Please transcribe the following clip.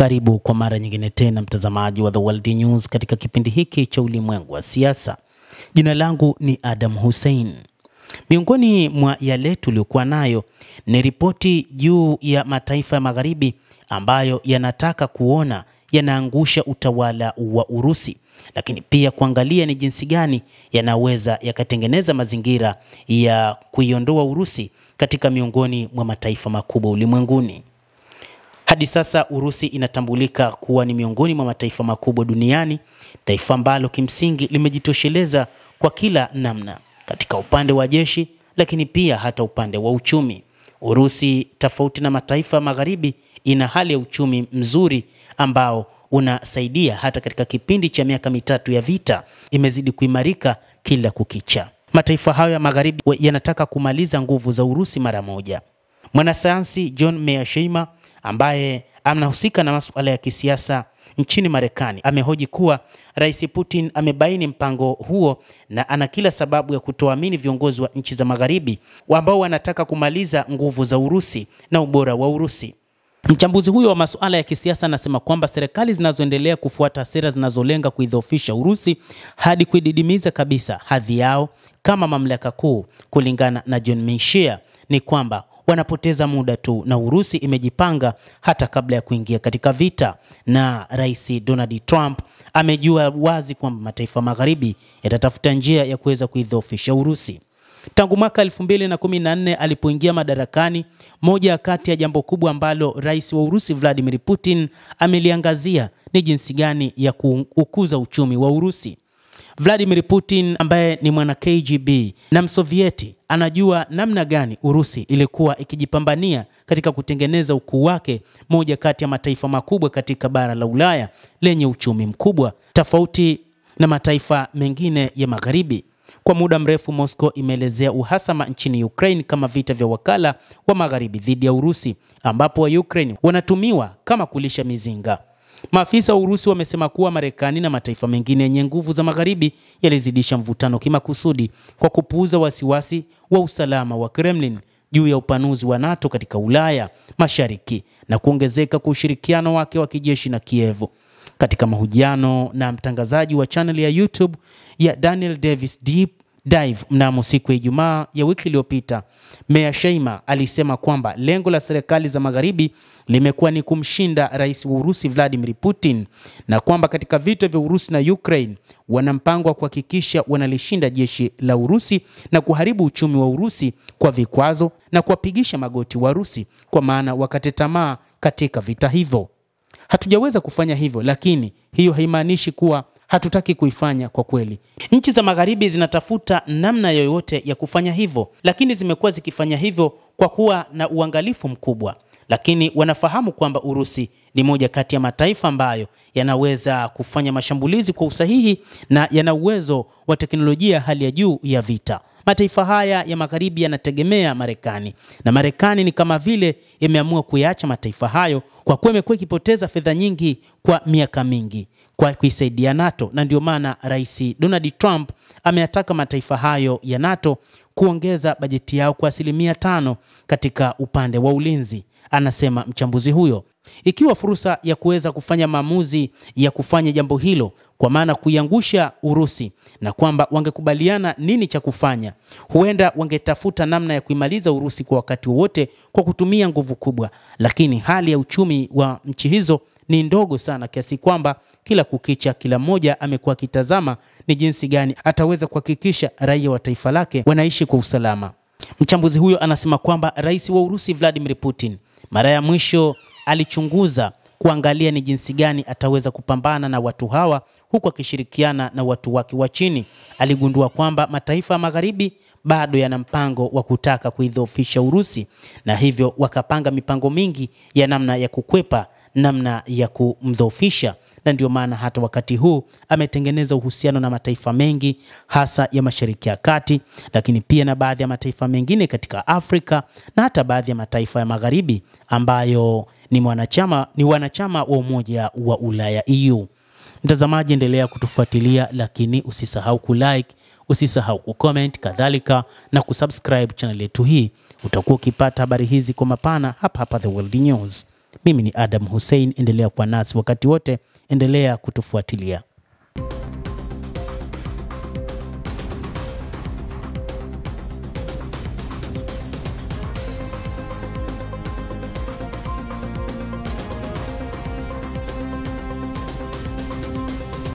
Karibu kwa mara nyingine tena mtazamaji wa The World News katika kipindi hiki cha ulimwengu wa siasa. Jina langu ni Adam Hussein. Miongoni mwa yale tuliokuwa nayo ni ripoti juu ya mataifa ya magharibi ambayo yanataka kuona yanaangusha utawala wa Urusi, lakini pia kuangalia ni jinsi gani yanaweza yakatengeneza mazingira ya kuiondoa Urusi katika miongoni mwa mataifa makubwa ulimwenguni. Hadi sasa Urusi inatambulika kuwa ni miongoni mwa mataifa makubwa duniani, taifa ambalo kimsingi limejitosheleza kwa kila namna katika upande wa jeshi, lakini pia hata upande wa uchumi. Urusi, tofauti na mataifa ya magharibi, ina hali ya uchumi mzuri ambao unasaidia hata katika kipindi cha miaka mitatu ya vita imezidi kuimarika kila kukicha. Mataifa hayo ya magharibi yanataka kumaliza nguvu za Urusi mara moja. Mwanasayansi John Mearsheimer ambaye anahusika na masuala ya kisiasa nchini Marekani amehoji kuwa Rais Putin amebaini mpango huo na ana kila sababu ya kutoamini viongozi wa nchi za magharibi ambao wanataka kumaliza nguvu za Urusi na ubora wa Urusi. Mchambuzi huyo wa masuala ya kisiasa anasema kwamba serikali zinazoendelea kufuata sera zinazolenga kuidhoofisha Urusi hadi kuididimiza kabisa hadhi yao kama mamlaka kuu, kulingana na John Mearsheimer, ni kwamba wanapoteza muda tu na Urusi imejipanga hata kabla ya kuingia katika vita, na Rais Donald Trump amejua wazi kwamba mataifa magharibi yatatafuta njia ya kuweza kuidhoofisha Urusi. Tangu mwaka 2014 alipoingia madarakani, moja kati ya jambo kubwa ambalo Rais wa Urusi Vladimir Putin ameliangazia ni jinsi gani ya kukuza uchumi wa Urusi. Vladimir Putin ambaye ni mwana KGB na Msovieti anajua namna gani Urusi ilikuwa ikijipambania katika kutengeneza ukuu wake, moja kati ya mataifa makubwa katika bara la Ulaya lenye uchumi mkubwa tofauti na mataifa mengine ya magharibi. Kwa muda mrefu Moscow imeelezea uhasama nchini Ukraine kama vita vya wakala wa magharibi dhidi ya Urusi, ambapo wa Ukraine wanatumiwa kama kulisha mizinga. Maafisa wa Urusi wamesema kuwa Marekani na mataifa mengine yenye nguvu za magharibi yalizidisha mvutano kimakusudi kwa kupuuza wasiwasi wa usalama wa Kremlin juu ya upanuzi wa NATO katika Ulaya Mashariki na kuongezeka kwa ushirikiano wake wa kijeshi na Kiev. Katika mahojiano na mtangazaji wa channel ya YouTube ya Daniel Davis Deep Dive mnamo siku ya Ijumaa ya wiki iliyopita, Mearsheimer alisema kwamba lengo la serikali za magharibi limekuwa ni kumshinda Rais wa Urusi Vladimir Putin, na kwamba katika vita vya Urusi na Ukraine wana mpango wa kuhakikisha wanalishinda jeshi la Urusi na kuharibu uchumi wa Urusi kwa vikwazo na kuwapigisha magoti wa Urusi, kwa maana wakate tamaa katika vita hivyo. Hatujaweza kufanya hivyo, lakini hiyo haimaanishi kuwa hatutaki kuifanya kwa kweli. Nchi za magharibi zinatafuta namna yoyote ya kufanya hivyo, lakini zimekuwa zikifanya hivyo kwa kuwa na uangalifu mkubwa. Lakini wanafahamu kwamba Urusi ni moja kati ya mataifa ambayo yanaweza kufanya mashambulizi kwa usahihi na yana uwezo wa teknolojia hali ya juu ya vita. Mataifa haya ya magharibi yanategemea Marekani, na Marekani ni kama vile imeamua kuiacha mataifa hayo kwa kuwa imekuwa ikipoteza fedha nyingi kwa miaka mingi kwa kuisaidia NATO, na ndio maana Rais Donald Trump ameyataka mataifa hayo ya NATO kuongeza bajeti yao kwa 5% katika upande wa ulinzi. Anasema mchambuzi huyo, ikiwa fursa ya kuweza kufanya maamuzi ya kufanya jambo hilo, kwa maana kuiangusha Urusi, na kwamba wangekubaliana nini cha kufanya, huenda wangetafuta namna ya kuimaliza Urusi kwa wakati wote kwa kutumia nguvu kubwa. Lakini hali ya uchumi wa nchi hizo ni ndogo sana kiasi kwamba kila kukicha kila mmoja amekuwa kitazama ni jinsi gani ataweza kuhakikisha raia wa taifa lake wanaishi kwa usalama. Mchambuzi huyo anasema kwamba Rais wa Urusi Vladimir Putin mara ya mwisho alichunguza kuangalia ni jinsi gani ataweza kupambana na watu hawa huku akishirikiana na watu wake wa chini. Aligundua kwamba mataifa ya magharibi bado yana mpango wa kutaka kuidhoofisha Urusi, na hivyo wakapanga mipango mingi ya namna ya kukwepa namna ya kumdhoofisha, na ndio maana hata wakati huu ametengeneza uhusiano na mataifa mengi hasa ya Mashariki ya Kati, lakini pia na baadhi ya mataifa mengine katika Afrika na hata baadhi ya mataifa ya magharibi ambayo ni wanachama wa Umoja wa Ulaya EU. Mtazamaji, endelea kutufuatilia, lakini usisahau kulike, usisahau kucomment, kadhalika na kusubscribe channel yetu hii. Utakuwa ukipata habari hizi kwa mapana hapa The World News. Mimi ni Adam Hussein, endelea kuwa nasi wakati wote, endelea kutufuatilia.